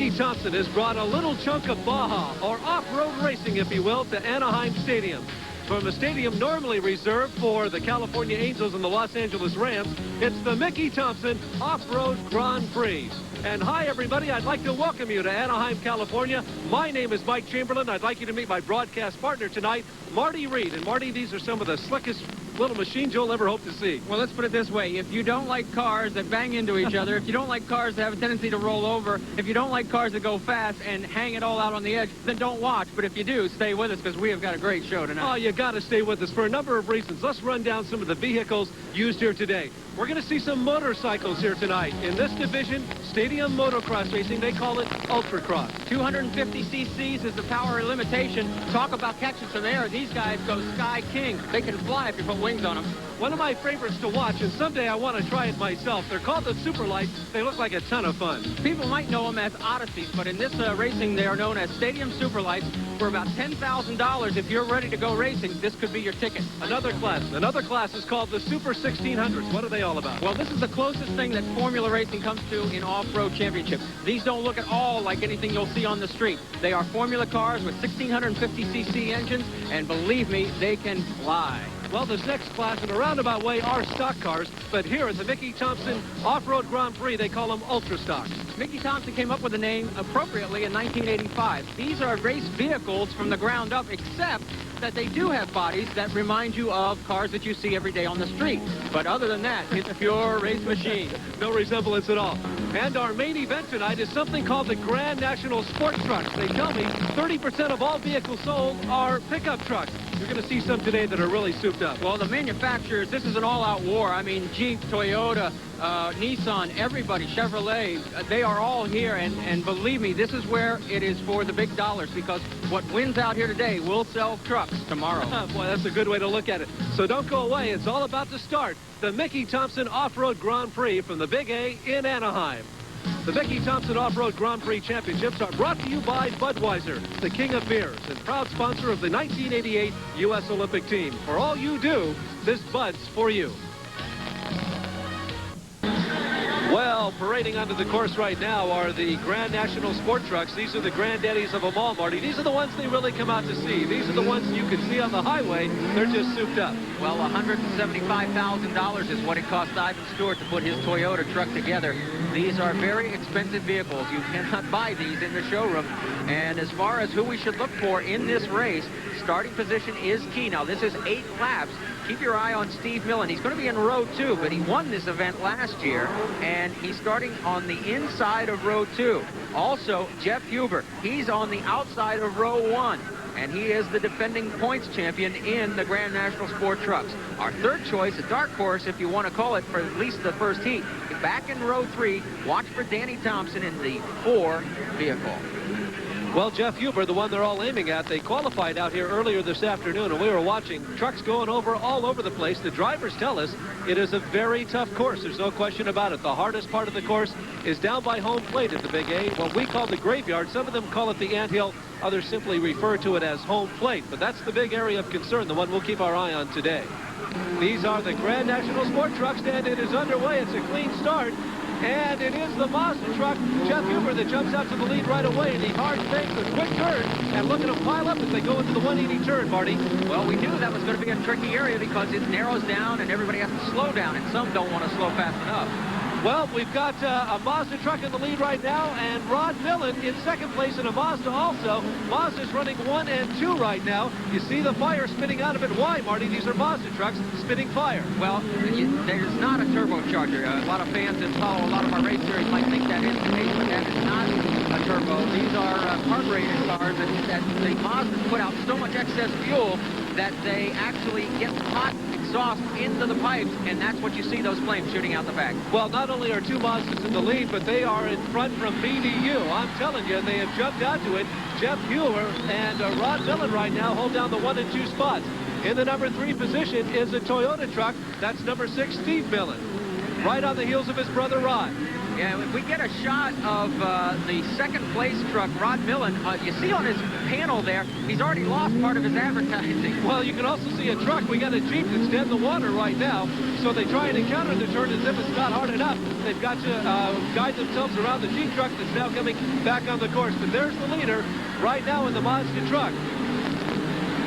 Mickey Thompson has brought a little chunk of Baja, or off-road racing, if you will, to Anaheim Stadium. From a stadium normally reserved for the California Angels and the Los Angeles Rams, it's the Mickey Thompson Off-Road Grand Prix. And hi, everybody. I'd like to welcome you to Anaheim, California. My name is Mike Chamberlain. I'd like you to meet my broadcast partner tonight, Marty Reed. And Marty, these are some of the slickest little machines you'll ever hope to see. Well, let's put it this way. If you don't like cars that bang into each other, if you don't like cars that have a tendency to roll over, if you don't like cars that go fast and hang it all out on the edge, then don't watch. But if you do, stay with us because we have got a great show tonight. Oh, you got to stay with us for a number of reasons. Let's run down some of the vehicles used here today. We're going to see some motorcycles here tonight. In this division, stadium motocross racing, they call it Ultracross. 250 cc's is the power limitation. Talk about catching some air. These guys go Sky King. They can fly if you put wings on them. One of my favorites to watch, and someday I want to try it myself. They're called the Superlight. They look like a ton of fun. People might know them as Odysseys, but in this racing, they are known as Stadium Superlights. For about $10,000, if you're ready to go racing, this could be your ticket. Another class is called the Super 1600s. What are they all about? Well, this is the closest thing that Formula Racing comes to in off-road championship. These don't look at all like anything you'll see on the street. They are Formula cars with 1,650 cc engines, and believe me, they can fly. Well, this next class, in a roundabout way, are stock cars, but here at the Mickey Thompson Off-Road Grand Prix, they call them Ultra Stocks. Mickey Thompson came up with the name appropriately in 1985. These are race vehicles from the ground up, except that they do have bodies that remind you of cars that you see every day on the street. But other than that, it's a pure race machine. No resemblance at all. And our main event tonight is something called the Grand National Sport Trucks. They tell me 30% of all vehicles sold are pickup trucks. You're going to see some today that are really souped up. Well, the manufacturers, this is an all-out war. I mean, Jeep, Toyota, Nissan, everybody, Chevrolet, they are all here. And believe me, this is where it is for the big dollars, because what wins out here today will sell trucks tomorrow. Boy, that's a good way to look at it. So don't go away. It's all about to start. The Mickey Thompson Off-Road Grand Prix from the Big A in Anaheim. The Mickey Thompson Off-Road Grand Prix Championships are brought to you by Budweiser, the king of beers, and proud sponsor of the 1988 U.S. Olympic team. For all you do, this Bud's for you. Well, parading onto the course right now are the Grand National Sport Trucks. These are the granddaddies of them all, Marty. These are the ones they really come out to see. These are the ones you can see on the highway. They're just souped up. Well, $175,000 is what it cost Ivan Stewart to put his Toyota truck together. These are very expensive vehicles. You cannot buy these in the showroom. And as far as who we should look for in this race, starting position is key. Now, this is 8 laps. Keep your eye on Steve Millen. He's going to be in row 2, but he won this event last year, and he's starting on the inside of row 2. Also, Jeff Huber, he's on the outside of row 1, and he is the defending points champion in the Grand National Sport Trucks. Our third choice, a dark horse, if you want to call it, for at least the first heat. Back in row 3, watch for Danny Thompson in the 4 vehicle. Well, Jeff Huber, the one they're all aiming at, they qualified out here earlier this afternoon, and we were watching trucks going over all over the place. The drivers tell us it is a very tough course. There's no question about it. The hardest part of the course is down by home plate at the Big A, what we call the graveyard. Some of them call it the anthill. Others simply refer to it as home plate. But that's the big area of concern, the one we'll keep our eye on today. These are the Grand National Sport Trucks, and it is underway. It's a clean start. And it is the Mazda truck, Jeff Huber, that jumps out to the lead right away. And he hard takes a quick turn. And look at him pile up as they go into the 180 turn, Marty. Well, we knew that was going to be a tricky area because it narrows down and everybody has to slow down. And some don't want to slow fast enough. Well, we've got a Mazda truck in the lead right now, and Rod Millen in second place in a Mazda also. Mazda's running 1 and 2 right now. You see the fire spitting out of it. Why, Marty? These are Mazda trucks spitting fire. Well, there's not a turbocharger. A lot of fans that follow a lot of our race series might think that is the case, but that is not a turbo. These are carbureted cars that the Mazdas put out so much excess fuel that they actually get hot exhaust into the pipes, and that's what you see, those flames shooting out the back. Well, not only are 2 Mazdas in the lead, but they are in front from BDU. I'm telling you, they have jumped out to it. Jeff Huber and Rod Millen right now hold down the 1 and 2 spots. In the number 3 position is a Toyota truck. That's number 6, Steve Millen, right on the heels of his brother Rod. Yeah, if we get a shot of the second place truck, Rod Millen, you see on his panel there, he's already lost part of his advertising. Well, you can also see a truck. We got a Jeep that's dead in the water right now. So they try and encounter the turn as if it's not hard enough. They've got to guide themselves around the Jeep truck that's now coming back on the course. But there's the leader right now in the Mazda truck.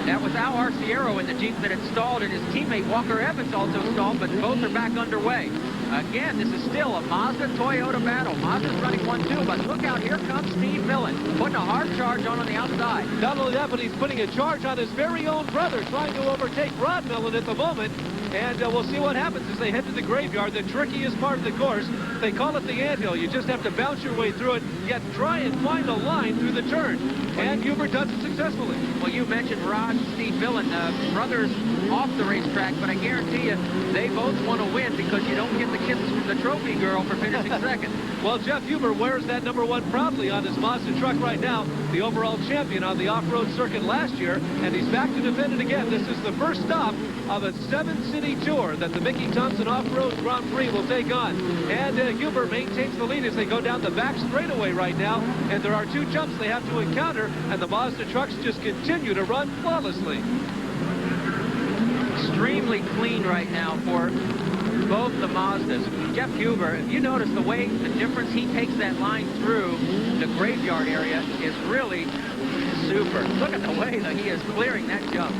That was Al Arciero in the Jeep that had stalled, and his teammate Walker Evans also stalled, but both are back underway. Again, this is still a Mazda-Toyota battle. Mazda's running 1-2, but look out, here comes Steve Millen, putting a hard charge on the outside. Not only that, but he's putting a charge on his very own brother, trying to overtake Rod Millen at the moment. And we'll see what happens as they head to the graveyard, the trickiest part of the course. They call it the anthill. You just have to bounce your way through it, yet try and find a line through the turn. And Hubert does it successfully. Well, you mentioned Rod and Steve Millen, brothers off the racetrack, but I guarantee you they both want to win because you don't get the kisses from the trophy girl for finishing second. Well, Jeff Hubert wears that #1 proudly on his Mazda truck right now, the overall champion on the off-road circuit last year, and he's back to defend it again. This is the first stop of a 7-city tour that the Mickey Thompson Off-Road Grand Prix will take on. And Hubert maintains the lead as they go down the back straightaway right now, and there are 2 jumps they have to encounter, and the Mazda trucks just continue to run flawlessly. Extremely clean right now for both the Mazdas. Jeff Hubert, if you notice the way, the difference he takes that line through the graveyard area is really super. Look at the way that he is clearing that jump.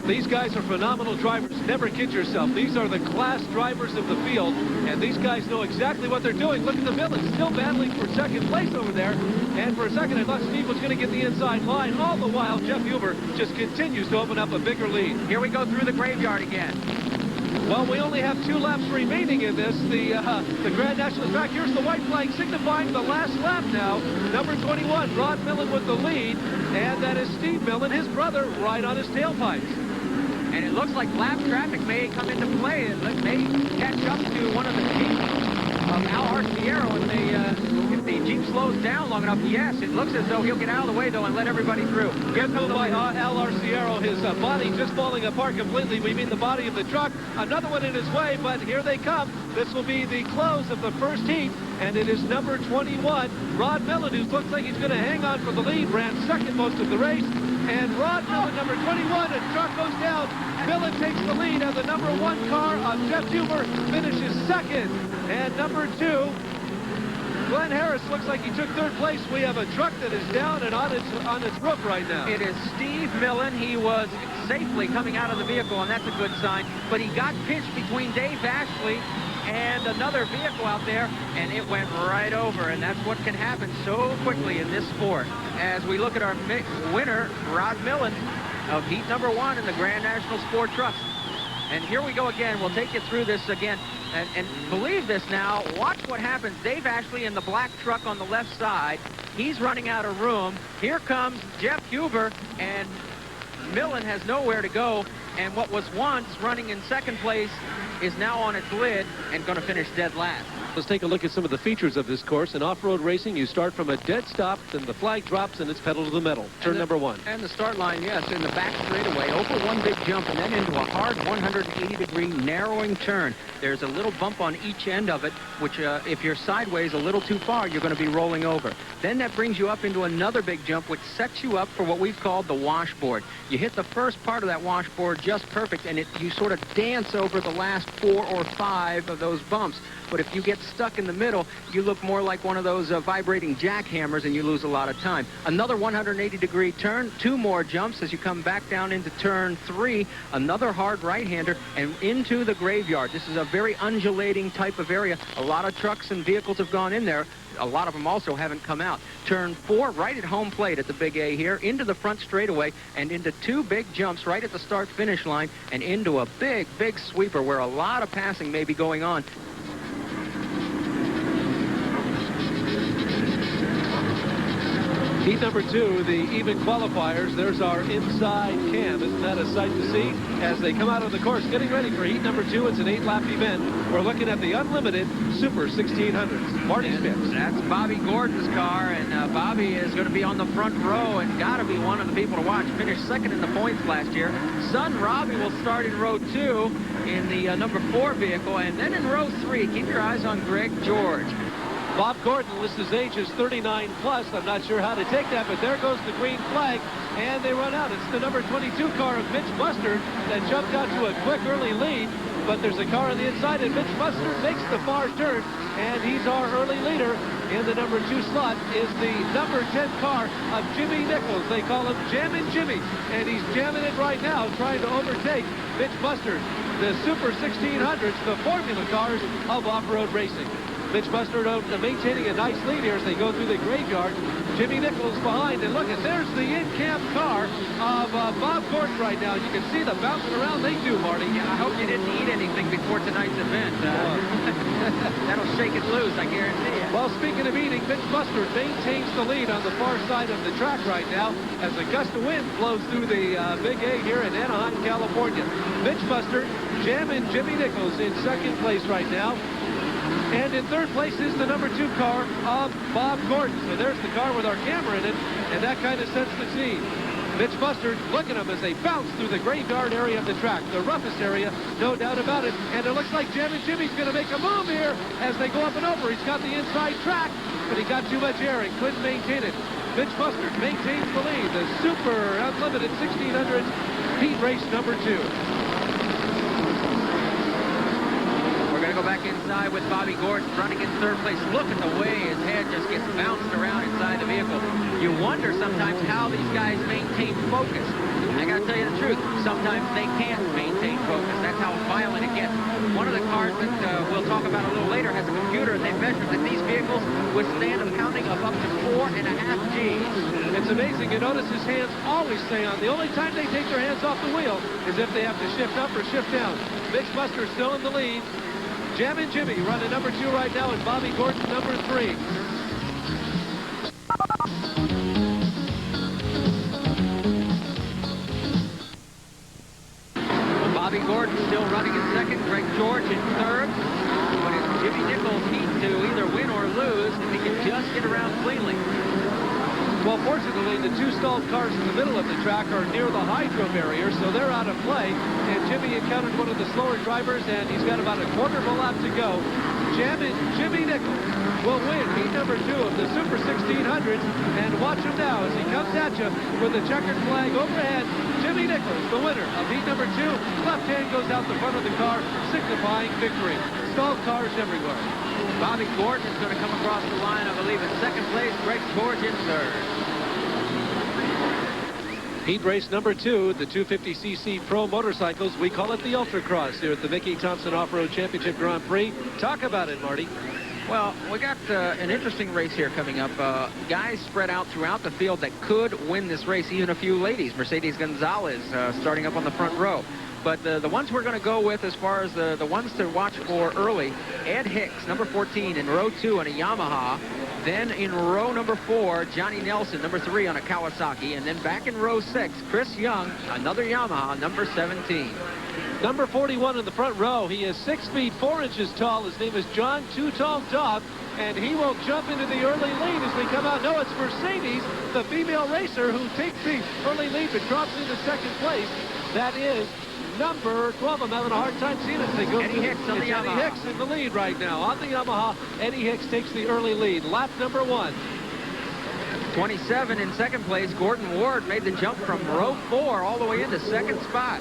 These guys are phenomenal drivers. Never kid yourself. These are the class drivers of the field, and these guys know exactly what they're doing. Look at the Millen, still battling for second place over there. And for a second, I thought Steve was going to get the inside line. All the while, Jeff Hubert just continues to open up a bigger lead. Here we go through the graveyard again. Well, we only have 2 laps remaining in this. The Grand National track. Here's the white flag signifying the last lap now. Number 21, Rod Millen with the lead. And that is Steve Millen, his brother, right on his tailpipes. And it looks like lap traffic may come into play. It may catch up to one of the Jeeps of Al Arciero if the Jeep slows down long enough. Yes, it looks as though he'll get out of the way, though, and let everybody through. Here comes by Al Arciero, his body just falling apart completely. We mean the body of the truck. Another one in his way, but here they come. This will be the close of the first heat, and it is number 21, Rod Millen, who looks like he's going to hang on for the lead, ran second most of the race. And Rod Millen, number 21, and truck goes down. Millen takes the lead as the #1 car of Jeff Hubert finishes second. And number 2, Glenn Harris looks like he took 3rd place. We have a truck that is down and on its roof right now. It is Steve Millen. He was safely coming out of the vehicle, and that's a good sign. But he got pinched between Dave Ashley and another vehicle out there, and it went right over, and that's what can happen so quickly in this sport. As we look at our winner, Rod Millen, of heat #1 in the Grand National Sport Trucks. And here we go again. We'll take you through this again. And believe this now, watch what happens. Dave Ashley in the black truck on the left side. He's running out of room. Here comes Jeff Hubert, and Millen has nowhere to go. And what was once running in second place is now on its lid and going to finish dead last. Let's take a look at some of the features of this course. In off-road racing, you start from a dead stop, then the flag drops, and it's pedal to the metal. Turn #1. And the start line, yes, in the back straightaway, over one big jump, and then into a hard 180-degree narrowing turn. There's a little bump on each end of it, which if you're sideways a little too far, you're going to be rolling over. Then that brings you up into another big jump, which sets you up for what we've called the washboard. You hit the first part of that washboard just perfect, and you sort of dance over the last 4 or 5 of those bumps. But if you get stuck in the middle, you look more like one of those vibrating jackhammers, and you lose a lot of time. Another 180-degree turn, 2 more jumps as you come back down into turn 3, another hard right-hander, and into the graveyard. This is a very undulating type of area. A lot of trucks and vehicles have gone in there. A lot of them also haven't come out. Turn 4 right at home plate at the Big A here, into the front straightaway, and into 2 big jumps right at the start-finish line, and into a big, big sweeper where a lot of passing may be going on. Heat #2, the even qualifiers. There's our inside cam. Isn't that a sight to see? As they come out of the course, getting ready for heat #2. It's an 8-lap event. We're looking at the unlimited Super 1600s. Marty Spitz. That's Bobby Gordon's car, and Bobby is going to be on the front row and got to be one of the people to watch. Finished second in the points last year. Son Robbie will start in row 2 in the #4 vehicle, and then in row 3, keep your eyes on Greg George. Bob Gordon lists his age as 39 plus. I'm not sure how to take that, but there goes the green flag, and they run out. It's the number 22 car of Mitch Mustard that jumped out to a quick early lead, but there's a car on the inside, and Mitch Mustard makes the far turn, and he's our early leader. In the number 2 slot is the number 10 car of Jimmy Nichols. They call him Jammin' Jimmy, and he's jamming it right now, trying to overtake Mitch Mustard, the Super 1600s, the formula cars of off-road racing. Mitch Mustard maintaining a nice lead here as they go through the graveyard. Jimmy Nichols behind, and look, there's the in-cab car of Bob Gordon right now. You can see the bouncing around they do, Marty. Yeah, I hope you didn't eat anything before tonight's event. That'll shake it loose, I guarantee it. Well, speaking of eating, Mitch Mustard maintains the lead on the far side of the track right now as a gust of wind blows through the Big A here in Anaheim, California. Mitch Mustard jamming Jimmy Nichols in second place right now. And in third place is the number 2 car of Bob Gordon. So there's the car with our camera in it, and that kind of sets the scene. Mitch Mustard, look at him as they bounce through the graveyard area of the track, the roughest area, no doubt about it. And it looks like Jammin' Jimmy's going to make a move here as they go up and over. He's got the inside track, but he got too much air and couldn't maintain it. Mitch Mustard maintains the lead, the Super Unlimited 1600s heat race number 2. We're going to go back inside with Bobby Gordon running in third place. Look at the way his head just gets bounced around inside the vehicle. You wonder sometimes how these guys maintain focus. I got to tell you the truth, sometimes they can't maintain focus. That's how violent it gets. One of the cars that we'll talk about a little later has a computer, and they measure that these vehicles withstand a pounding of up to 4.5 Gs. It's amazing. You notice his hands always stay on. The only time they take their hands off the wheel is if they have to shift up or shift down. Mitch Mustard still in the lead. Jammin' Jimmy running number 2 right now, and Bobby Gordon number 3. Bobby Gordon still running in second. Greg George in third. But it's Jimmy Nichols' heat to either win or lose if he can just get around cleanly. Well, fortunately, the 2 stalled cars in the middle of the track are near the hydro barrier, so they're out of play. And Jimmy encountered one of the slower drivers, and he's got about a quarter of a lap to go. Jimmy Nichols will win heat number 2 of the Super 1600s. And watch him now as he comes at you with the checkered flag overhead. Jimmy Nichols, the winner of heat number 2. Left hand goes out the front of the car, signifying victory. Stalled cars everywhere. Bobby Gordon is going to come across the line, I believe, in second place. Greg George in third. Heat race number 2, the 250cc Pro motorcycles. We call it the Ultra Cross here at the Mickey Thompson Off-Road Championship Grand Prix. Talk about it, Marty. Well, we got an interesting race here coming up. Guys spread out throughout the field that could win this race, even a few ladies. Mercedes Gonzalez starting up on the front row. But the ones we're going to go with as far as the ones to watch for early, Ed Hicks, number 14, in row 2 on a Yamaha. Then in row number 4, Johnny Nelson, number 3 on a Kawasaki. And then back in row 6, Chris Young, another Yamaha, number 17. Number 41 in the front row. He is 6 feet 4 inches tall. His name is John Too Tall Dog, and he will jump into the early lead as we come out. No, it's Mercedes, the female racer, who takes the early lead but drops into second place. That is number 12. I'm having a hard time seeing it as they go. Eddie Hicks on the Yamaha. Eddie Hicks in the lead right now. On the Yamaha, Eddie Hicks takes the early lead. Lap number 1. 27 in second place. Gordon Ward made the jump from row 4 all the way into second spot.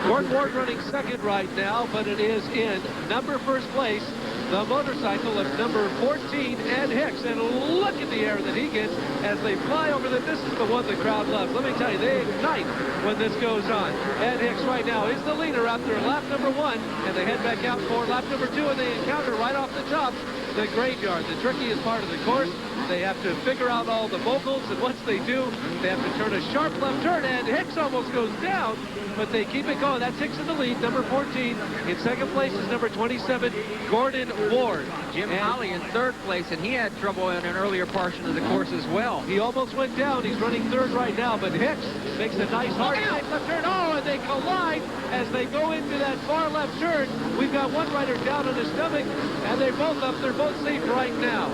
Gordon Ward running second right now, but it is in number 1st place, the motorcycle of number 14, Ed Hicks. And look at the air that he gets as they fly over the. This is the one the crowd loves. Let me tell you, they ignite when this goes on. Ed Hicks right now is the leader after lap number 1, and they head back out for lap number 2, and they encounter right off the top the graveyard, the trickiest part of the course. They have to figure out all the moguls, and once they do, they have to turn a sharp left turn, and Hicks almost goes down, but they keep it going. That's Hicks in the lead, number 14. In second place is number 27, Gordon Ward. Jim Holly in third place, and he had trouble in an earlier portion of the course as well. He almost went down. He's running third right now, but Hicks makes a nice hard left turn. Oh, and they collide as they go into that far left turn. We've got one rider down on his stomach, and they're both up. They're both safe right now.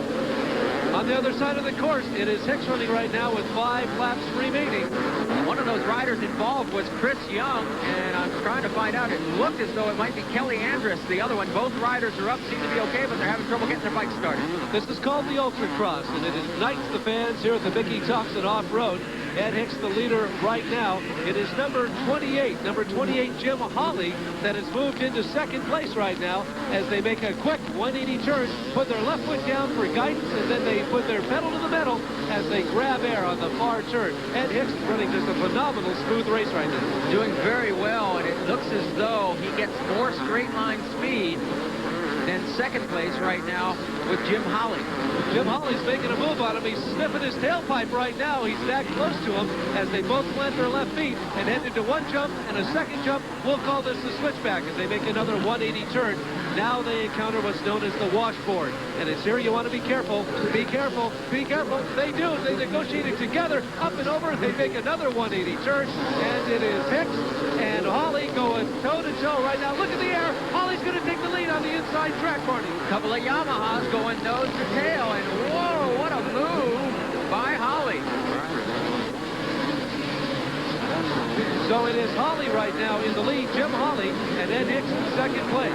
On On the other side of the course, it is Hicks running right now with 5 laps remaining. One of those riders involved was Chris Young, and I'm trying to find out. It looked as though it might be Kelly Andrus, the other one. Both riders are up, seem to be okay, but they're having trouble getting their bikes started. This is called the Ultra Cross, and it ignites the fans here at the Mickey Thompson Off-Road. Ed Hicks, the leader right now. It is number 28, Jim Hawley, that has moved into second place right now as they make a quick 180 turn, put their left foot down for guidance, and then they put their pedal to the metal as they grab air on the far turn. Ed Hicks is running just a phenomenal smooth race right now. Doing very well, and it looks as though he gets more straight line speed than second place right now with Jim Hawley. Jim Hawley's making a move on him. He's sniffing his tailpipe right now. He's that close to him as they both plant their left feet and head into one jump and a second jump. We'll call this the switchback as they make another 180 turn. Now they encounter what's known as the washboard. And it's here you want to be careful. Be careful. Be careful. They do. They negotiate it together. Up and over. They make another 180 turn. And it is Hicks and Hawley going toe-to-toe right now. Look at the air. Hawley's going to take the lead on the inside track, Marty. A couple of Yamahas going nose to tail. And whoa, what a move by Hawley. So it is Hawley right now in the lead. Jim Hawley and Ed Hicks in second place.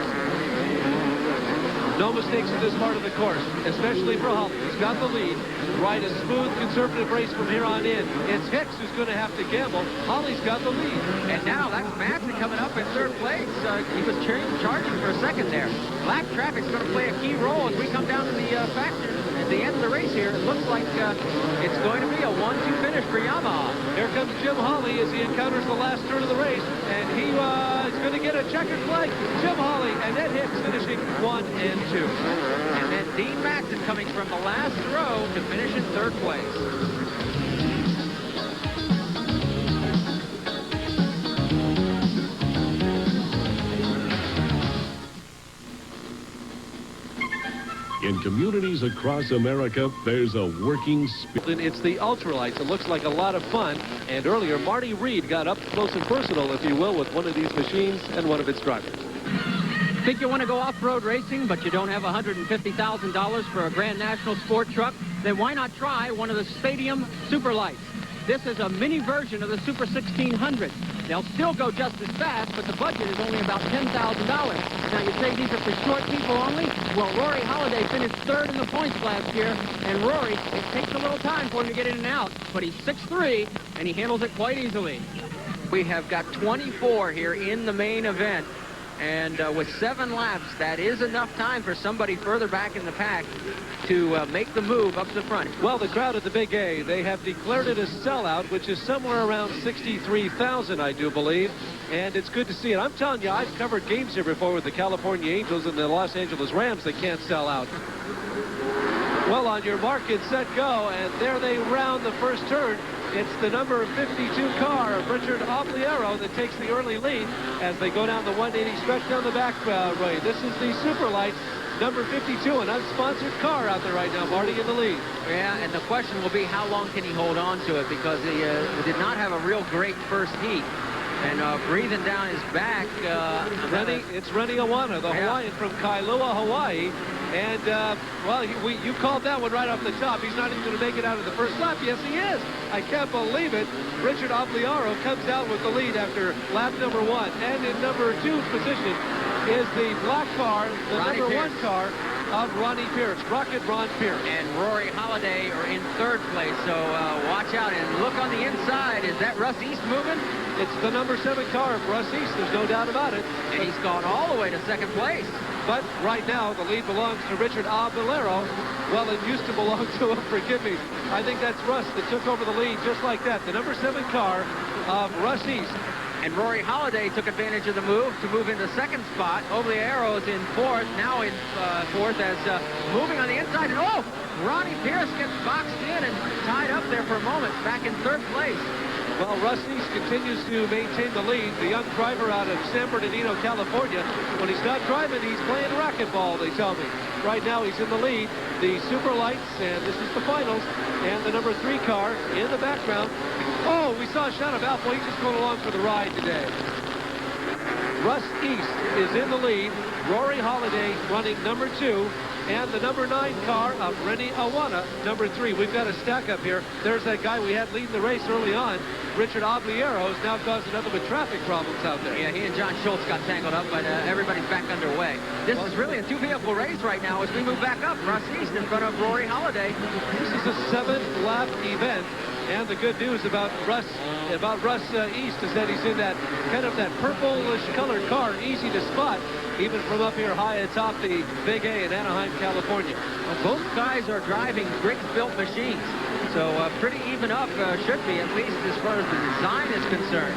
No mistakes in this part of the course, especially for Hawley. He's got the lead. Ride a smooth, conservative race from here on in. It's Hicks who's going to have to gamble. Hawley's got the lead. And now that's Madsen coming up in third place. He was charging for a second there. Black traffic's going to play a key role as we come down to the factor. At the end of the race here, it looks like it's going to be a 1-2 finish for Yamaha. Here comes Jim Hawley as he encounters the last turn of the race, and he is going to get a checkered flag. Jim Hawley and Ed Hicks finishing 1 and 2. And then Dean Madsen coming from the last row to finish in third place. In communities across America, there's a working spirit. It's the ultralights. It looks like a lot of fun. And earlier, Marty Reed got up close and personal, if you will, with one of these machines and one of its drivers. Think you want to go off-road racing, but you don't have $150,000 for a Grand National sport truck? Then why not try one of the Stadium Superlights? This is a mini version of the Super 1600. They'll still go just as fast, but the budget is only about $10,000. Now, you say these are for short people only? Well, Rory Halladay finished third in the points last year, and Rory, it takes a little time for him to get in and out, but he's 6'3", and he handles it quite easily. We have got 24 here in the main event. And with 7 laps, that is enough time for somebody further back in the pack to make the move up the front. Well, the crowd at the Big A, they have declared it a sellout, which is somewhere around 63,000, I do believe. And it's good to see it. I'm telling you, I've covered games here before with the California Angels and the Los Angeles Rams that can't sell out. Well, on your mark, get set, go, and there they round the first turn. It's the number 52 car of Richard Obliero that takes the early lead as they go down the 180 stretch down the back road. This is the Superlight, number 52, an unsponsored car out there right now, Marty in the lead. Yeah, and the question will be how long can he hold on to it, because he did not have a real great first heat. And breathing down his back. It's Rennie Awana, the Hawaiian from Kailua, Hawaii. And, well, you called that one right off the top. He's not even going to make it out of the first lap. Yes, he is. I can't believe it. Richard Obliero comes out with the lead after lap number 1. And in number 2 position is the black car, the Ronnie number Pierce. 1 car of Ronnie Pierce, Rocket Ron Pierce. And Rory Halladay are in third place, so watch out. And look on the inside. Is that Russ East moving? It's the number 7 car of Russ East. There's no doubt about it. And he's gone all the way to second place. But right now, the lead belongs to Richard Obliero. Well, it used to belong to him, forgive me. I think that's Russ that took over the lead just like that. The number 7 car of Russ East. And Rory Halladay took advantage of the move to move into second spot. Obliero is in fourth, now in fourth as moving on the inside. And oh, Ronnie Pierce gets boxed in and tied up there for a moment, back in third place. Well, Russ East continues to maintain the lead. The young driver out of San Bernardino, California. When he's not driving, he's playing racquetball, they tell me. Right now, he's in the lead. The Superlights, and this is the finals, and the number 3 car in the background. Oh, we saw Sean Balfour. He's just going along for the ride today. Russ East is in the lead. Rory Halladay running number 2. and the number 9 car of Rennie Awana, number 3. We've got a stack up here. There's that guy we had leading the race early on. Richard Obliero has now caused nothing but traffic problems out there. Yeah, he and John Schultz got tangled up, but everybody's back underway. This is really a two-vehicle race right now as we move back up. Russ East in front of Rory Halladay. This is a 7-lap event. And the good news about Russ East is that he's in that kind of that purplish colored car, easy to spot, even from up here high atop the Big A in Anaheim, California. Well, both guys are driving Briggs-built machines, so pretty even up should be, at least as far as the design is concerned.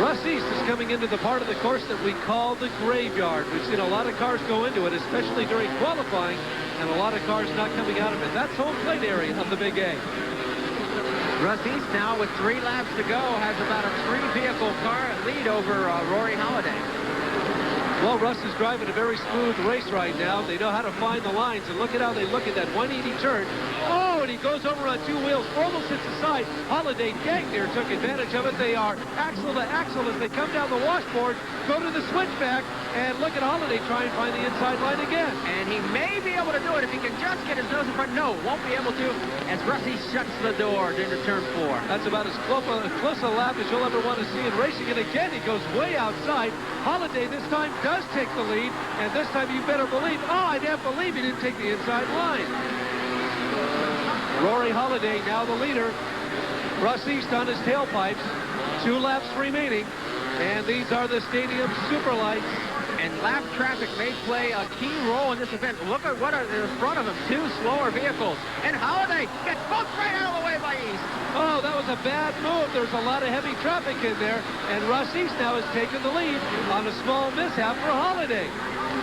Russ East is coming into the part of the course that we call the graveyard. We've seen a lot of cars go into it, especially during qualifying, and a lot of cars not coming out of it. That's home plate area of the Big A. Russ East now with 3 laps to go has about a 3-vehicle car lead over Rory Halladay. Well, Russ is driving a very smooth race right now. They know how to find the lines, and look at how they look at that 180 turn. Oh, and he goes over on 2 wheels, almost hits the side. Halladay dang near took advantage of it. They are axle to axle as they come down the washboard, go to the switchback, and look at Halladay try and find the inside line again. And he may be able to do it if he can just get his nose in front. No, won't be able to, as Rusty shuts the door into turn 4. That's about as close a lap as you'll ever want to see in racing. And again, he goes way outside. Halladay this time does take the lead, and this time you better believe, oh, I can't believe he didn't take the inside line. Rory Halladay now the leader. Russ East on his tailpipes. 2 laps remaining, and these are the stadium superlights. And lap traffic may play a key role in this event. Look at what are in front of him, 2 slower vehicles. And Halladay gets both right out of the way by East. Oh, that was a bad move. There's a lot of heavy traffic in there, and Russ East now has taken the lead on a small mishap for Halladay.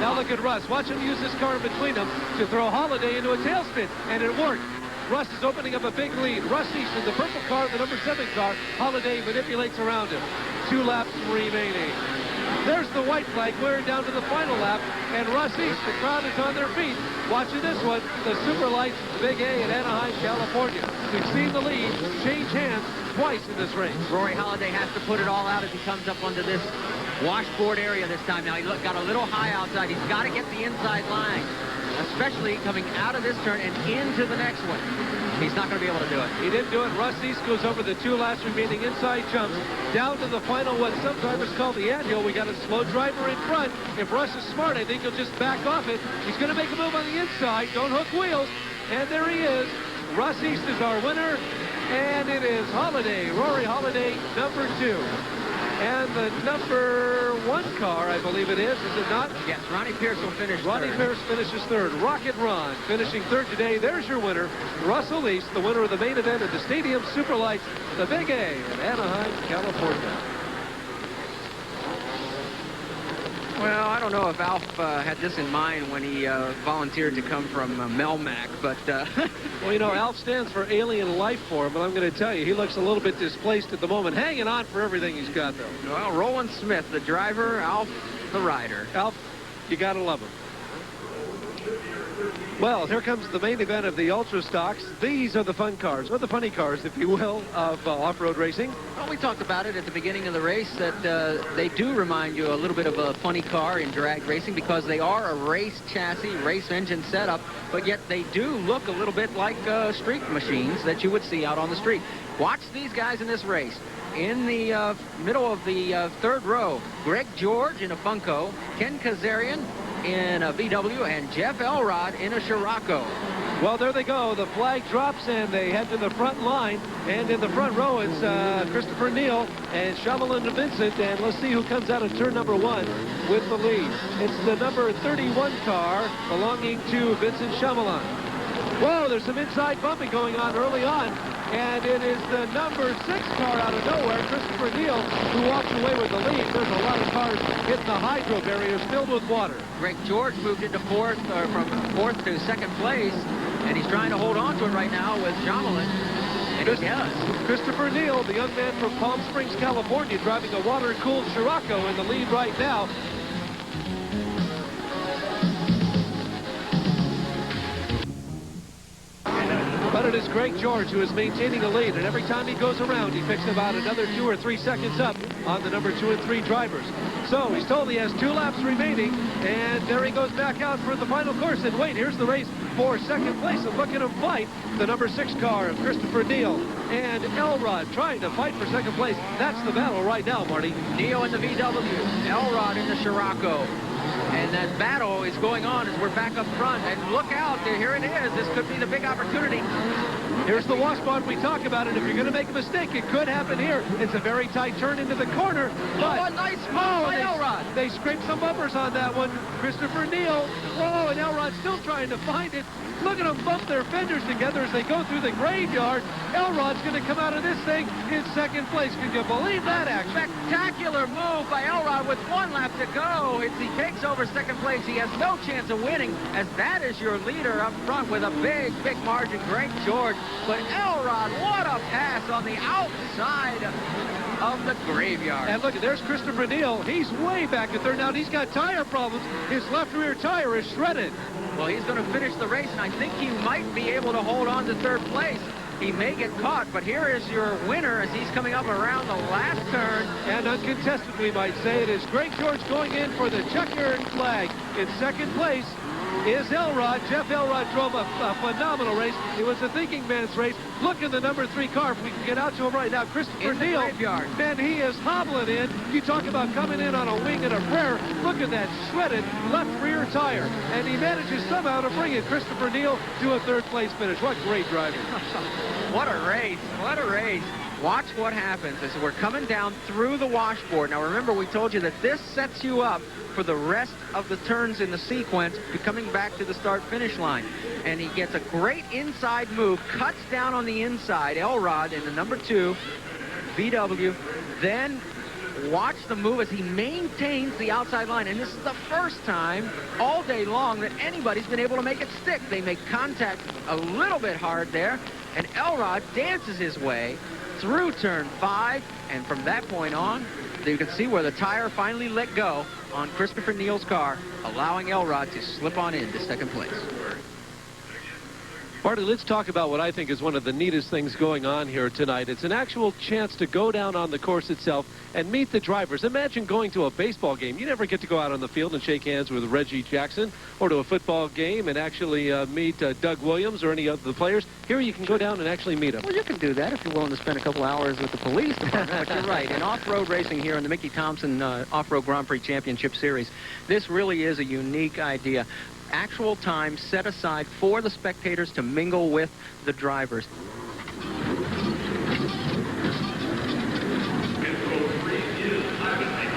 Now look at Russ. Watch him use this car in between them to throw Halladay into a tailspin, and it worked. Russ is opening up a big lead. Russ East in the purple car, the number 7 car. Halladay manipulates around him. 2 laps remaining. There's the white flag wearing down to the final lap, and Russ East, the crowd is on their feet watching this one, the Superlights Big A in Anaheim, California. We've seen the lead change hands twice in this race. Rory Halladay has to put it all out as he comes up onto this washboard area this time. Now he got a little high outside. He's got to get the inside line, especially coming out of this turn and into the next one. He's not going to be able to do it. He didn't do it. Russ East goes over the 2 last remaining inside jumps down to the final, what some drivers call the anthill. We got a slow driver in front. If Russ is smart, I think he'll just back off it. He's going to make a move on the inside. Don't hook wheels. And there he is. Russ East is our winner. And it is Halladay, Rory Halladay, number 2. And the number 1 car, I believe it is it not? Yes, Ronnie Pierce will finish Ronnie third. Pierce finishes 3rd. Rocket Ron finishing 3rd today. There's your winner, Russell East, the winner of the main event of the Stadium Superlights, the Big A in Anaheim, California. Well, I don't know if Alf had this in mind when he volunteered to come from Melmac, but... Well, you know, Alf stands for alien life form, but I'm going to tell you, he looks a little bit displaced at the moment, hanging on for everything he's got, though. Well, Roland Smith, the driver, Alf, the rider. Alf, you got to love him. Well, here comes the main event of the Ultra Stocks. These are the fun cars, or the funny cars, if you will, of off-road racing. Well, we talked about it at the beginning of the race that they do remind you a little bit of a funny car in drag racing because they are a race chassis, race engine setup, but yet they do look a little bit like street machines that you would see out on the street. Watch these guys in this race. In the middle of the 3rd row, Greg George in a Funko, Ken Kazarian in a VW, and Jeff Elrod in a Scirocco. Well, there they go. The flag drops, and they head to the front line. And in the front row, it's Christopher Neal and Shyamalan Vincent. And let's see who comes out of turn number 1 with the lead. It's the number 31 car belonging to Vincent Shyamalan. Whoa, there's some inside bumping going on early on. And it is the number 6 car out of nowhere, Christopher Neal, who walks away with the lead. There's a lot of cars hitting the hydro barriers filled with water. Greg George moved into 4th, or from 4th to 2nd place, and he's trying to hold on to it right now with Shyamalan. And he does. Christopher Neal, the young man from Palm Springs, California, driving a water-cooled Scirocco in the lead right now. But it is Greg George who is maintaining a lead, and every time he goes around, he picks about another 2 or 3 seconds up on the number 2 and 3 drivers. So he's told he has 2 laps remaining, and there he goes back out for the final course. And wait, here's the race for second place, and look at him fight the number 6 car of Christopher Neal and Elrod trying to fight for second place. That's the battle right now, Marty. Neal in the VW, Elrod in the Scirocco. And that battle is going on as we're back up front. And look out, here it is. This could be the big opportunity. Here's the washboard we talk about it. If you're going to make a mistake, it could happen here. It's a very tight turn into the corner. But, a nice move by Elrod. They scraped some bumpers on that one. Christopher Neal. Whoa, and Elrod's still trying to find it. Look at them bump their fenders together as they go through the graveyard. Elrod's going to come out of this thing in second place. Can you believe that action? Spectacular move by Elrod with 1 lap to go. As he takes over second place, he has no chance of winning, as that is your leader up front with a big, big margin, Greg George. But Elrod, what a pass on the outside of the graveyard. And look, there's Christopher Neal. He's way back at third now, and he's got tire problems. His left rear tire is shredded. Well, he's going to finish the race, and I think he might be able to hold on to third place. He may get caught, but here is your winner as he's coming up around the last turn. And uncontested, we might say, it is Greg George going in for the checkered flag. In second place is Elrod. Jeff Elrod drove a phenomenal race. It was a thinking man's race. Look at the number 3 car. If we can get out to him right now, Christopher Neal. Man, he is hobbling in. You talk about coming in on a wing and a prayer. Look at that shredded left rear tire. And he manages somehow to bring it, Christopher Neal, to a third place finish. What great driving. What a race. What a race. Watch what happens as we're coming down through the washboard. Now remember, we told you that this sets you up for the rest of the turns in the sequence, coming back to the start-finish line. And he gets a great inside move, cuts down on the inside, Elrod in the number 2, VW. Then watch the move as he maintains the outside line. And this is the first time all day long that anybody's been able to make it stick. They make contact a little bit hard there, and Elrod dances his way through turn 5, and from that point on, you can see where the tire finally let go on Christopher Neal's car, allowing Elrod to slip on into second place. Marty, let's talk about what I think is one of the neatest things going on here tonight. It's an actual chance to go down on the course itself and meet the drivers. Imagine going to a baseball game. You never get to go out on the field and shake hands with Reggie Jackson, or to a football game and actually meet Doug Williams or any of the players. Here you can go down and actually meet them. Well, you can do that if you're willing to spend a couple hours with the police department. But you're right. In off-road racing here in the Mickey Thompson Off-Road Grand Prix Championship Series, this really is a unique idea. Actual time set aside for the spectators to mingle with the drivers.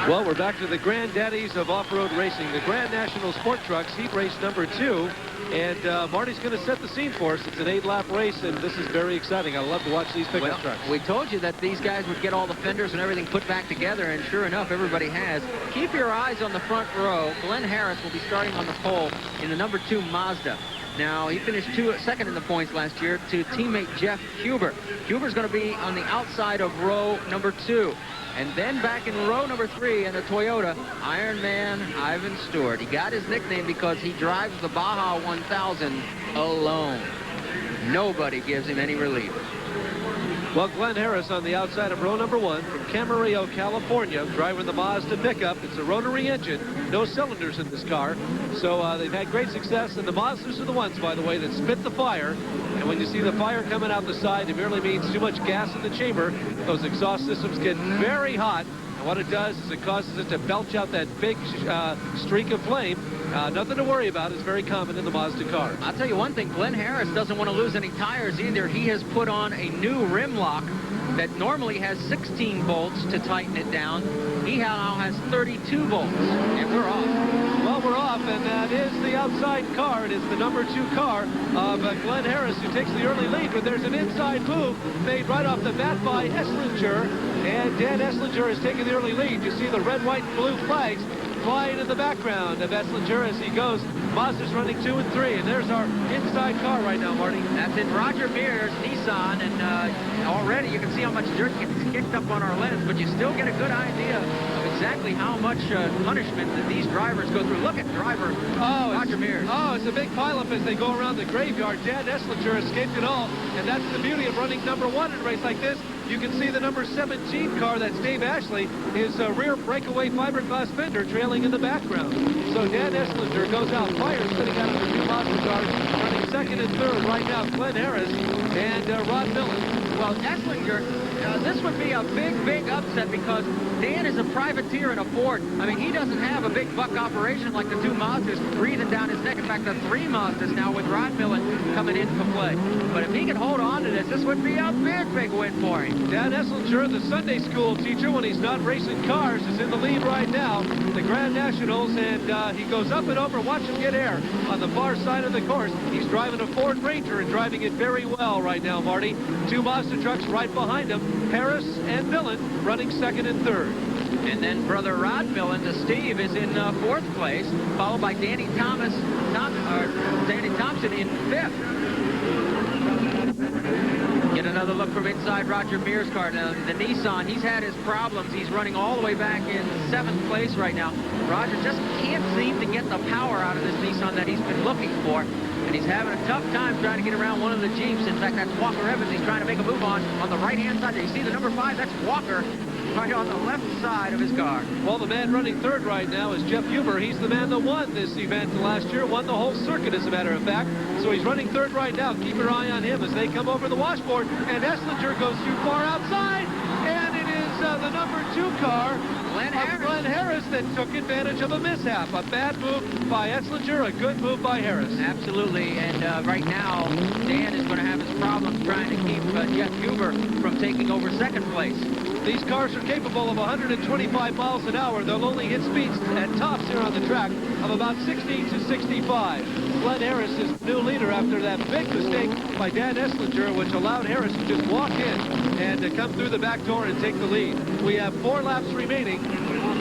Well, we're back to the granddaddies of off-road racing, the Grand National Sport Trucks, heat race number 2. And Marty's going to set the scene for us. It's an 8-lap race, and this is very exciting. I love to watch these pickup trucks. We told you that these guys would get all the fenders and everything put back together, and sure enough, everybody has. Keep your eyes on the front row. Glenn Harris will be starting on the pole in the number 2 Mazda. Now, he finished second in the points last year to teammate Jeff Huber. Huber's going to be on the outside of row number 2. And then back in row number 3 in the Toyota, Iron Man Ivan Stewart. He got his nickname because he drives the Baja 1000 alone. Nobody gives him any relief. Well, Glenn Harris on the outside of row number 1 from Camarillo, California, driving the Mazda pickup. It's a rotary engine, no cylinders in this car. So they've had great success, and the Mazdas are the ones, by the way, that spit the fire. And when you see the fire coming out the side, it merely means too much gas in the chamber. Those exhaust systems get very hot. And what it does is it causes it to belch out that big streak of flame. Nothing to worry about. It's very common in the Mazda car. I'll tell you one thing. Glenn Harris doesn't want to lose any tires either. He has put on a new rim lock that normally has 16 bolts to tighten it down. He now has 32 bolts. And we're off. Well, we're off, and that is the outside car. It is the number 2 car of Glenn Harris, who takes the early lead, but there's an inside move made right off the bat by Esslinger, and Dan Esslinger has taken the early lead. You see the red, white, and blue flags flying in the background of Esslinger as he goes. Mazda's running 2 and 3, and there's our inside car right now, Marty. That's in Roger Mears' Nissan, and already you can see how much dirt gets kicked up on our lens, but you still get a good idea of exactly how much punishment that these drivers go through. Look at driver Roger Mears. Oh, it's a big pileup as they go around the graveyard. Dan Esslinger escaped it all, and that's the beauty of running number 1 in a race like this. You can see the number 17 car, that's Dave Ashley, his rear breakaway fiberglass fender trailing in the background. So Dan Esslinger goes out, fire spinning out of the 2 Mazda cars, running second and third right now, Glenn Harris and Rod Millen. Well, Esslinger, this would be a big upset because Dan is a privateer in a Ford. I mean, he doesn't have a big buck operation like the 2 Mazdas breathing down his neck. In fact, the 3 Mazdas now with Rod Millen coming into play. But if he can hold on to this would be a big win for him. Dan Esslinger, the Sunday school teacher when he's not racing cars, is in the lead right now. The Grand Nationals, and he goes up and over. Watch him get air on the far side of the course. He's driving a Ford Ranger and driving it very well right now, Marty. 2 Mazda trucks right behind him. Harris and Millen running second and third. And then brother Rod Millen to Steve is in 4th place, followed by Danny Thompson in 5th. Get another look from inside Roger Mears' car. Now, the Nissan, he's had his problems. He's running all the way back in 7th place right now. Roger just can't seem to get the power out of this Nissan that he's been looking for. And he's having a tough time trying to get around one of the Jeeps. In fact, that's Walker Evans he's trying to make a move on the right-hand side. You see the number 5, that's Walker, right on the left side of his car. Well, the man running third right now is Jeff Huber. He's the man that won this event last year, won the whole circuit, as a matter of fact. So he's running third right now. Keep your eye on him as they come over the washboard. And Esslinger goes too far outside. And it is the number 2 car, Glenn Harris, that took advantage of a mishap. A bad move by Esslinger, a good move by Harris. Absolutely, and right now, Dan is going to have his problems trying to keep Jeff Huber from taking over 2nd place. These cars are capable of 125 miles an hour. They'll only hit speeds at tops here on the track of about 60 to 65. Glenn Harris is new leader after that big mistake by Dan Esslinger, which allowed Harris to just walk in and to come through the back door and take the lead. We have 4 laps remaining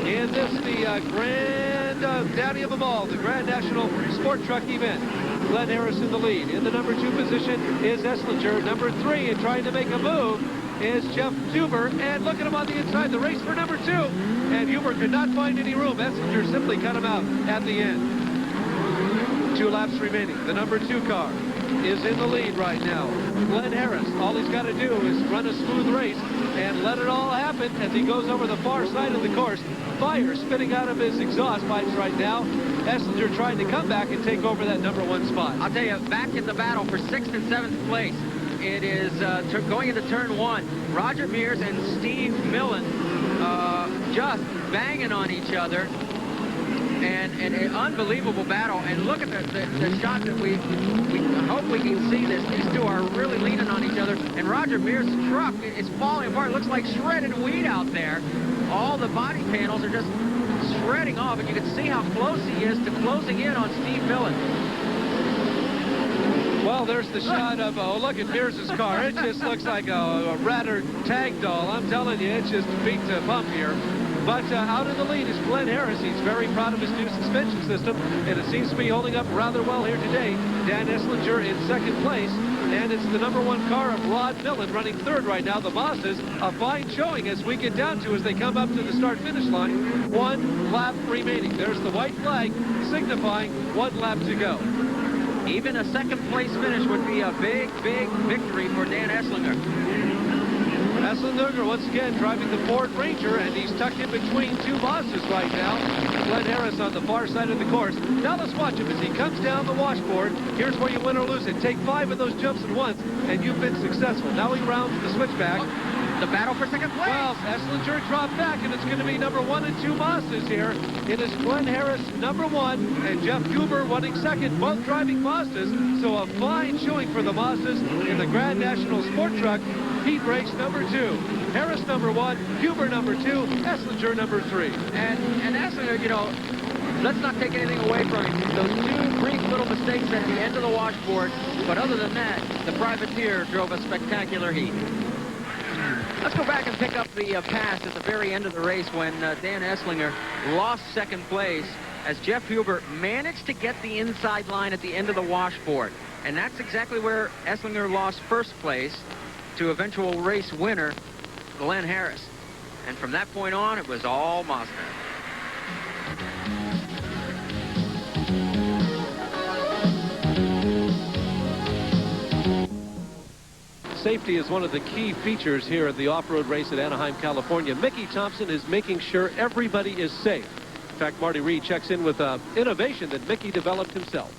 in this, the grand daddy of them all, the Grand National Sport Truck event. Glenn Harris in the lead. In the number 2 position is Esslinger. Number 3, and trying to make a move, is Jeff Huber, and look at him on the inside, the race for number 2, and Huber could not find any room. Esslinger simply cut him out at the end. 2 laps remaining. The number 2 car is in the lead right now. Glenn Harris, all he's got to do is run a smooth race and let it all happen as he goes over the far side of the course. Fire spitting out of his exhaust pipes right now. Esslinger trying to come back and take over that number 1 spot. I'll tell you, back in the battle for 6th and 7th place. It is going into turn 1. Roger Mears and Steve Millen just banging on each other. And an unbelievable battle. And look at the shot that we hope we can see this. These 2 are really leaning on each other. And Roger Mears' truck is falling apart. It looks like shredded wheat out there. All the body panels are just shredding off. And you can see how close he is to closing in on Steve Millen. Well, there's the shot of, oh, look at Mears' car. It just looks like a ratter tag doll. I'm telling you, it's just beat to bump here. But out in the lead is Glenn Harris. He's very proud of his new suspension system, and it seems to be holding up rather well here today. Dan Esslinger in 2nd place, and it's the number 1 car of Rod Millen running 3rd right now. The Mazdas, a fine showing as we get down to as they come up to the start-finish line. 1 lap remaining. There's the white flag signifying 1 lap to go. Even a 2nd place finish would be a big victory for Dan Esslinger. Esslinger once again driving the Ford Ranger, and he's tucked in between 2 Mazdas right now. Glenn Harris on the far side of the course. Now let's watch him as he comes down the washboard. Here's where you win or lose it. Take 5 of those jumps at once, and you've been successful. Now he rounds the switchback. The battle for 2nd place. Well, Esslinger dropped back, and it's going to be number 1 and 2 Mazdas here. It is Glenn Harris, number 1, and Jeff Huber running 2nd, both driving Mazdas. So a fine showing for the Mazdas in the Grand National Sport Truck. Heat race number 2. Harris number 1, Huber number 2, Esslinger number 3. And Esslinger, you know, let's not take anything away from him. Those 2 brief little mistakes at the end of the washboard, but other than that, the privateer drove a spectacular heat. Let's go back and pick up the pass at the very end of the race when Dan Esslinger lost 2nd place as Jeff Huber managed to get the inside line at the end of the washboard. And that's exactly where Esslinger lost 1st place to eventual race winner Glenn Harris. And from that point on, it was all Mazda. Safety is one of the key features here at the off-road race at Anaheim, California. Mickey Thompson is making sure everybody is safe. In fact, Marty Reed checks in with innovation that Mickey developed himself.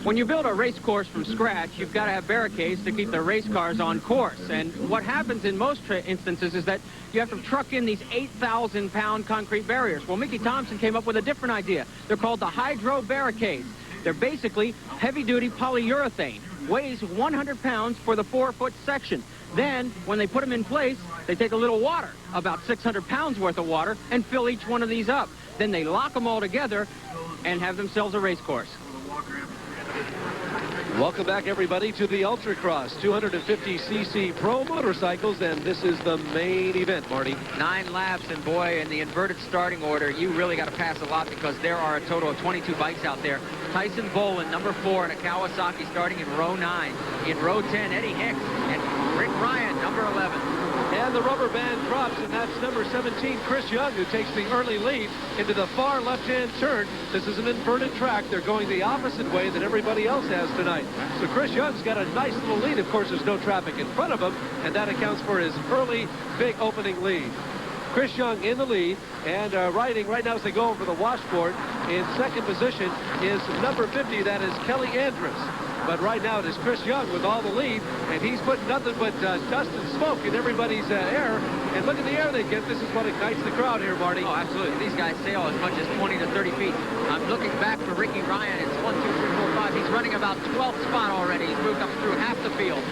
When you build a race course from scratch, you've got to have barricades to keep the race cars on course. And what happens in most instances is that you have to truck in these 8,000-pound concrete barriers. Well, Mickey Thompson came up with a different idea. They're called the hydro barricades. They're basically heavy-duty polyurethane. Weighs 100 pounds for the 4-foot section. Then, when they put them in place, they take a little water, about 600 pounds worth of water, and fill each one of these up. Then they lock them all together and have themselves a race course. Welcome back, everybody, to the Ultracross 250cc Pro motorcycles, and this is the main event, Marty. 9 laps, and boy, in the inverted starting order, you really got to pass a lot because there are a total of 22 bikes out there. Tyson Bolin, number 4, in a Kawasaki, starting in row 9. In row 10, Eddie Hicks and Rick Ryan, number 11. And the rubber band drops, and that's number 17, Chris Young, who takes the early lead into the far left-hand turn. This is an inverted track. They're going the opposite way that everybody else has tonight. So Chris Young's got a nice little lead. Of course, there's no traffic in front of him, and that accounts for his early, big opening lead. Chris Young in the lead, and riding right now as they go over the washboard in second position is number 50, that is Kelly Andrus. But right now it is Chris Young with all the lead, and he's putting nothing but dust and smoke in everybody's air. And look at the air they get. This is what ignites the crowd here, Marty. Oh, absolutely. These guys sail as much as 20 to 30 feet. I'm looking back for Ricky Ryan. It's 1, 2, 3, 4, 5. He's running about 12th spot already. He's moved up through half the field.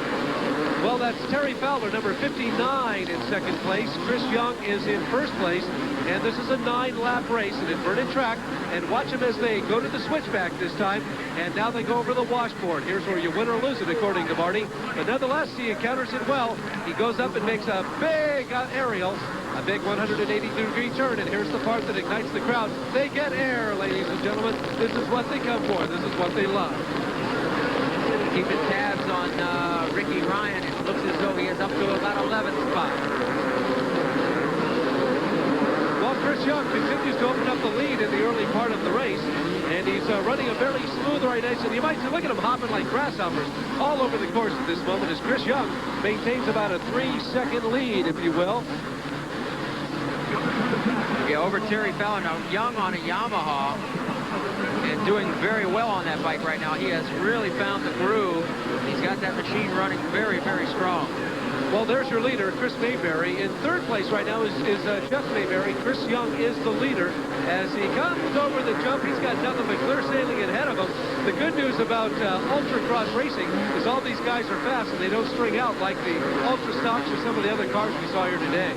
Well, that's Terry Fowler, number 59 in second place. Chris Young is in first place. And this is a 9-lap race, an inverted track. And watch them as they go to the switchback this time. And now they go over the washboard. Here's where you win or lose it, according to Marty. But nonetheless, he encounters it well. He goes up and makes a big aerial, a big 180-degree turn. And here's the part that ignites the crowd. They get air, ladies and gentlemen. This is what they come for. This is what they love. Keeping tabs on Ricky Ryan. It looks as though he is up to about 11th spot. Chris Young continues to open up the lead in the early part of the race, and he's running a very smooth right now. And you might say, look at him hopping like grasshoppers all over the course at this moment as Chris Young maintains about a 3-second lead, if you will. Yeah, over Terry Fowler. Now, Young on a Yamaha and doing very well on that bike right now. He has really found the groove. He's got that machine running very, very strong. Well, there's your leader, Chris Mayberry. In third place right now is Jeff Mayberry. Chris Young is the leader. As he comes over the jump, he's got nothing but clear sailing ahead of him. The good news about Ultracross racing is all these guys are fast and they don't string out like the Ultra Stocks or some of the other cars we saw here today.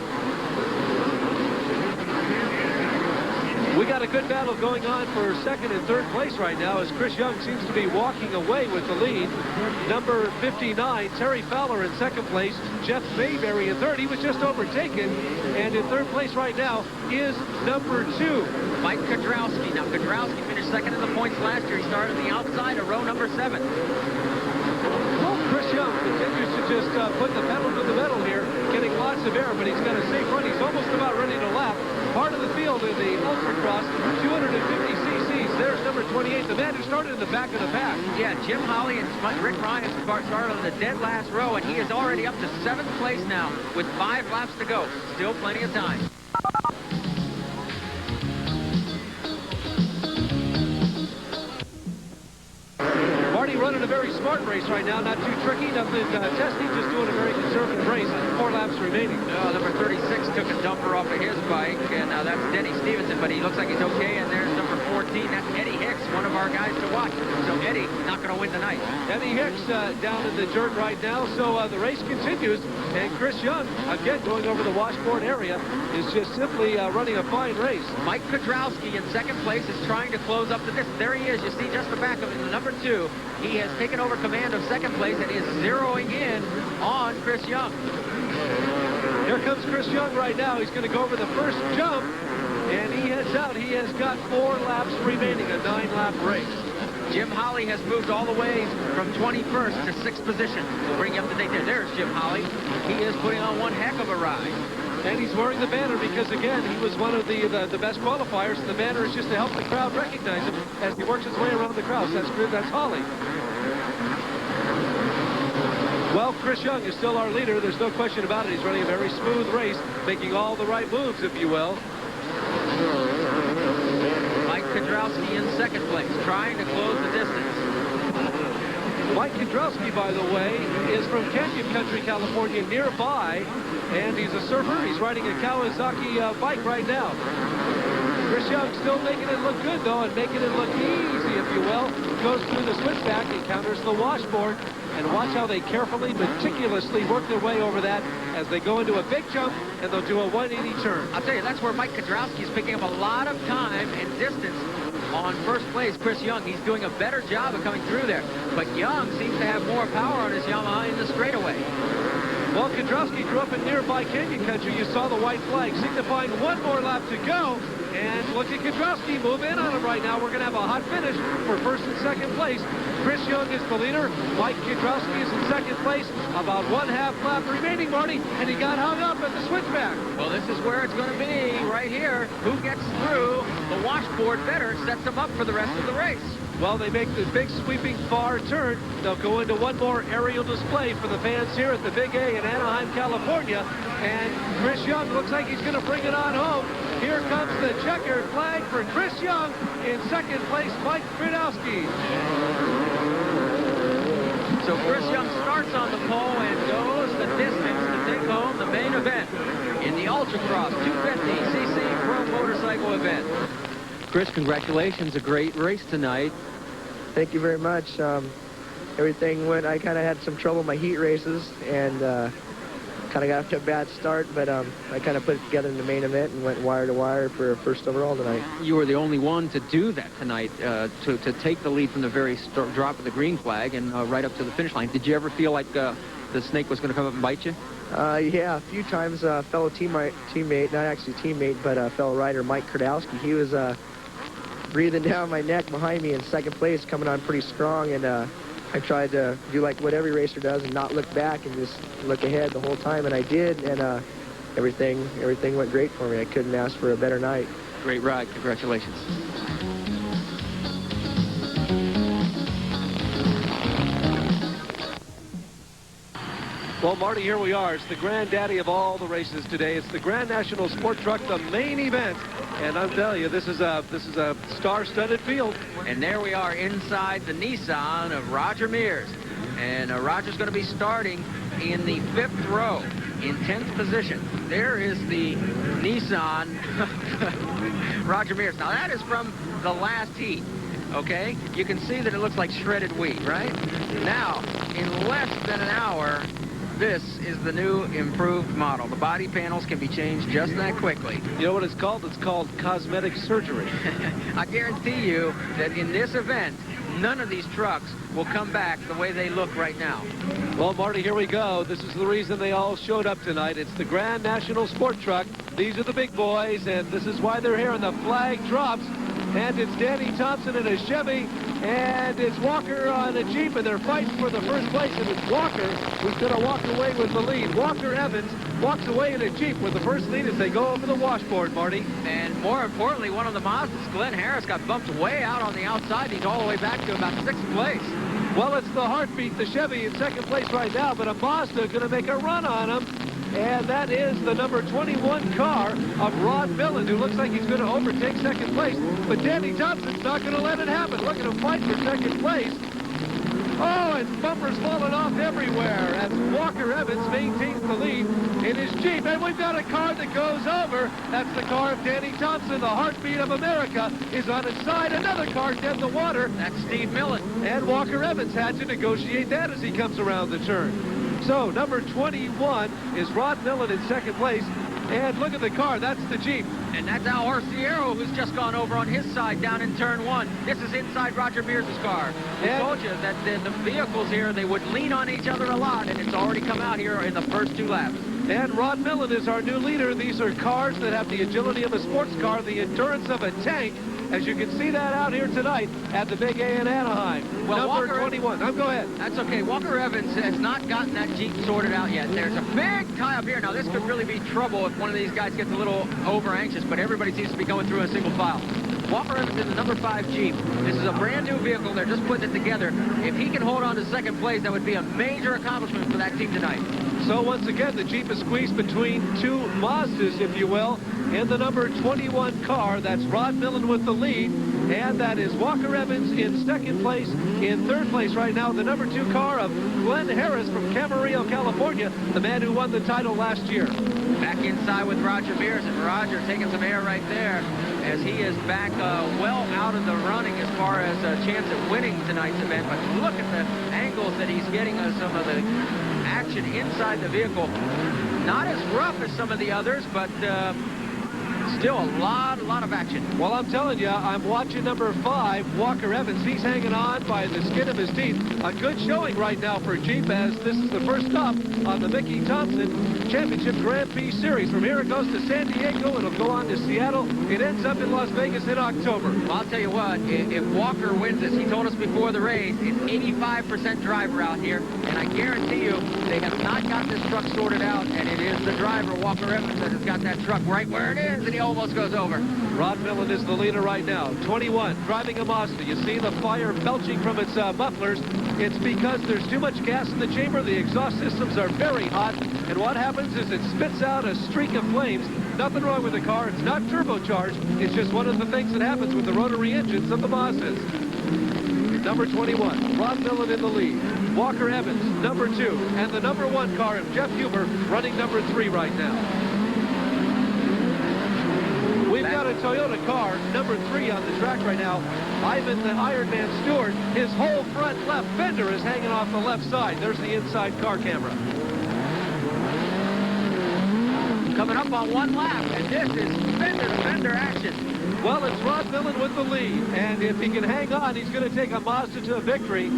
We got a good battle going on for second and third place right now as Chris Young seems to be walking away with the lead. Number 59, Terry Fowler in second place. Jeff Mayberry in third. He was just overtaken. And in third place right now is number 2. Mike Kudrowski. Now, Kudrowski finished second in the points last year. He started on the outside of row number 7. Well, Chris Young continues to just put the pedal to the metal here, getting lots of air, but he's got a safe run. He's almost about ready to lap. Part of the field in the Ultracross, 250 cc's. There's number 28, the man who started in the back of the pack. Yeah, Jim Holly and Rick Ryan started on the dead last row, and he is already up to 7th place now with 5 laps to go. Still plenty of time. Marty running a very smart race right now, not too tricky, nothing testy, just doing a very conservative race. 4 laps remaining. Number 36 took a dumper off of his bike, and that's Denny Stevenson, but he looks like he's okay. And there's number 14, that's Eddie Hicks, one of our guys to watch. So Eddie not going to win tonight. Eddie Hicks down in the dirt right now, so the race continues. And Chris Young, again, going over the washboard area, is just simply running a fine race. Mike Kudrowski in second place is trying to close up the distance. There he is. You see just the back of him, the number 2. He has taken over command of second place and is zeroing in on Chris Young. Here comes Chris Young right now. He's going to go over the first jump, and he heads out. He has got 4 laps remaining, a 9-lap race. Jim Holly has moved all the way from 21st to 6th position. We'll bring you up to date there. There's Jim Holly. He is putting on one heck of a ride. And he's wearing the banner because, again, he was one of the best qualifiers. And the banner is just to help the crowd recognize him as he works his way around the crowd. So that's Holly. Well, Chris Young is still our leader. There's no question about it. He's running a very smooth race, making all the right moves, if you will. Mike Kudrowski in 2nd place, trying to close the distance. Mike Kudrowski, by the way, is from Canyon Country, California, nearby, and he's a surfer. He's riding a Kawasaki bike right now. Chris Young still making it look good, though, and making it look easy, if you will. Goes through the switchback, encounters the washboard, and watch how they carefully, meticulously work their way over that as they go into a big jump, and they'll do a 180 turn. I'll tell you, that's where Mike Kudrowski is picking up a lot of time and distance on 1st place. Chris Young, he's doing a better job of coming through there. But Young seems to have more power on his Yamaha in the straightaway. Well, Kudrowski grew up in nearby Canyon Country. You saw the white flag signifying one more lap to go. And look at Kudrowski move in on him right now. We're going to have a hot finish for 1st and 2nd place. Chris Young is the leader. Mike Kudrowski is in 2nd place. About 1/2 lap remaining, Marty, and he got hung up at the switchback. Well, this is where it's going to be, right here. Who gets through the washboard better sets them up for the rest of the race. Well, they make the big sweeping far turn. They'll go into one more aerial display for the fans here at the Big A in Anaheim, California. And Chris Young looks like he's going to bring it on home. Here comes the checkered flag for Chris Young. In 2nd place, Mike Kudrowski. So Chris Young starts on the pole and goes the distance to take home the main event in the Ultracross 250cc Pro Motorcycle event. Chris, congratulations. A great race tonight. Thank you very much. Everything went, I kind of had some trouble in my heat races and kind of got off to a bad start, but I kind of put it together in the main event and went wire to wire for 1st overall tonight. You were the only one to do that tonight, to take the lead from the very drop of the green flag and right up to the finish line. Did you ever feel like the snake was going to come up and bite you? Yeah, a few times. Fellow teammate, not actually teammate, but fellow rider Mike Kudrowski, he was breathing down my neck behind me in 2nd place, coming on pretty strong, and I tried to do like what every racer does and not look back and just look ahead the whole time, and I did, and everything went great for me. I couldn't ask for a better night. Great ride. Congratulations. Well, Marty, here we are. It's the granddaddy of all the races today. It's the Grand National Sport Truck, the main event. And I'm telling you, this is a star-studded field. And there we are inside the Nissan of Roger Mears. And Roger's going to be starting in the 5th row in 10th position. There is the Nissan Roger Mears. Now, that is from the last heat. Okay? You can see that it looks like shredded wheat, right? Now, in less than an hour, this is the new improved model. The body panels can be changed just that quickly. You know what it's called? It's called cosmetic surgery. I guarantee you that in this event, none of these trucks will come back the way they look right now. Well, Marty, here we go. This is the reason they all showed up tonight. It's the Grand National Sport Truck. These are the big boys, and this is why they're here, and the flag drops. And it's Danny Thompson in a Chevy, and it's Walker on a Jeep, and they're fighting for the 1st place, and it's Walker who's going to walk away with the lead. Walker Evans walks away in a Jeep with the 1st lead as they go over the washboard, Marty. And more importantly, one of the Mazdas, Glenn Harris, got bumped way out on the outside. He's all the way back to about 6th place. Well, it's the Heartbeat, the Chevy, in 2nd place right now, but a Mazda going to make a run on him. And that is the number 21 car of Rod Millen, who looks like he's going to overtake 2nd place. But Danny Thompson's not going to let it happen. Look at him fight for 2nd place. Oh, and bumpers falling off everywhere as Walker Evans maintains the lead in his Jeep. And we've got a car that goes over. That's the car of Danny Thompson. The Heartbeat of America is on its side. Another car dead in the water. That's Steve Millen. And Walker Evans had to negotiate that as he comes around the turn. So number 21 is Rod Millen in 2nd place. And look at the car. That's the Jeep. And that's Al Orsiero, who's just gone over on his side down in turn 1. This is inside Roger Mears' car. We told you that the vehicles here, they would lean on each other a lot, and it's already come out here in the first 2 laps. And Rod Millen is our new leader. These are cars that have the agility of a sports car, the endurance of a tank. as you can see that out here tonight at the Big A in Anaheim. Well, Number Walker, 21. Go ahead. That's okay. Walker Evans has not gotten that Jeep sorted out yet. There's a big tie up here. Now, this could really be trouble if one of these guys gets a little over anxious, but everybody seems to be going through in a single file. Walker Evans in the number 5 Jeep. This is a brand new vehicle. They're just putting it together. If he can hold on to second place, that would be a major accomplishment for that team tonight. So once again, the Jeep is squeezed between two Mazdas, if you will, in the number 21 car. That's Rod Millen with the lead, and that is Walker Evans in second place. In third place right now, the number 2 car of Glenn Harris from Camarillo, California, the man who won the title last year. Back inside with Roger Mears, and Roger taking some air right there as he is back well out of the running as far as a chance at winning tonight's event. But look at the angles that he's getting on some of the action inside the vehicle. Not as rough as some of the others, but still a lot of action. Well, I'm telling you, I'm watching number 5, Walker Evans. He's hanging on by the skin of his teeth. A good showing right now for Jeep, as this is the first stop on the Mickey Thompson Championship Grand Prix Series. From here it goes to San Diego. It'll go on to Seattle. It ends up in Las Vegas in October. Well, I'll tell you what, if Walker wins this, he told us before the race, it's 85% driver out here, and I guarantee you they have not got this truck sorted out, and it is the driver, Walker Evans, that has got that truck right where it is, and he almost goes over. Rod Millen is the leader right now. 21, driving a Mazda. You see the fire belching from its mufflers. It's because there's too much gas in the chamber. The exhaust systems are very hot, and what happens is it spits out a streak of flames. Nothing wrong with the car. It's not turbocharged. It's just one of the things that happens with the rotary engines of the Mazdas. Number 21, Rod Millen in the lead. Walker Evans, number 2, and the number 1 car of Jeff Huber running number 3 right now. We've got a Toyota car, number 3 on the track right now. Ivan the Iron Man Stewart, his whole front left fender is hanging off the left side. There's the inside car camera. Coming up on one lap, and this is fender-to-fender action. Well, it's Rod Millen with the lead, and if he can hang on, he's going to take a Mazda to a victory.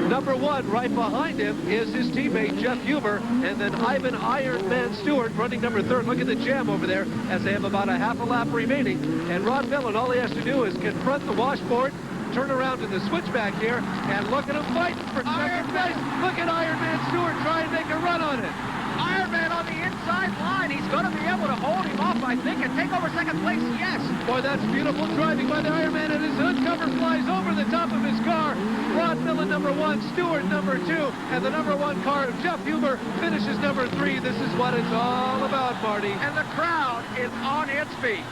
Number 1 right behind him is his teammate Jeff Huber, and then Ivan Iron Man Stewart running number 3. Look at the jam over there as they have about a half a lap remaining. And Rod Millen, all he has to do is confront the washboard, turn around to the switchback here, and look at him fighting for second place. Look at Iron Man Stewart try and make a run on it. Iron Man on the inside line. He's going to be able to hold him off, I think, and take over second place, yes. Boy, that's beautiful driving by the Iron Man, and his hood cover flies over the top of his car. Rod Millen, number 1, Stewart, number 2, and the number 1 car of Jeff Huber finishes number 3. This is what it's all about, Marty. And the crowd is on its feet.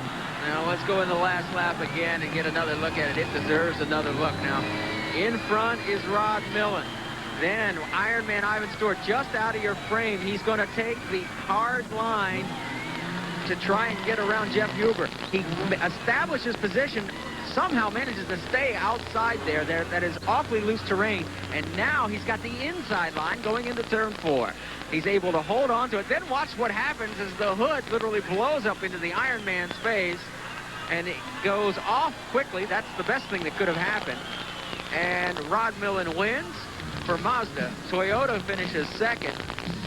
Now, let's go in the last lap again and get another look at it. It deserves another look now. In front is Rod Millen. Then Iron Man Ivan Stewart just out of your frame. He's going to take the hard line to try and get around Jeff Huber. He establishes position, somehow manages to stay outside there. That is awfully loose terrain. And now he's got the inside line going into turn 4. He's able to hold on to it. Then watch what happens as the hood literally blows up into the Iron Man's face. And it goes off quickly. That's the best thing that could have happened. And Rod Millen wins for Mazda. Toyota finishes second,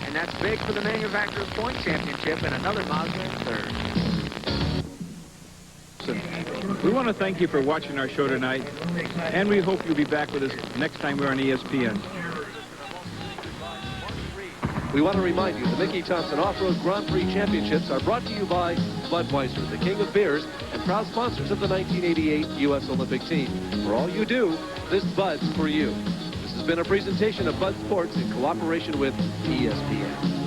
and that's big for the Manufacturers' Point Championship, and another Mazda in third. We want to thank you for watching our show tonight, and we hope you'll be back with us next time we're on ESPN. We want to remind you, the Mickey Thompson Off-Road Grand Prix Championships are brought to you by Budweiser, the king of beers, and proud sponsors of the 1988 U.S. Olympic team. For all you do, this Bud's for you. This has been a presentation of Bud Sports in cooperation with ESPN.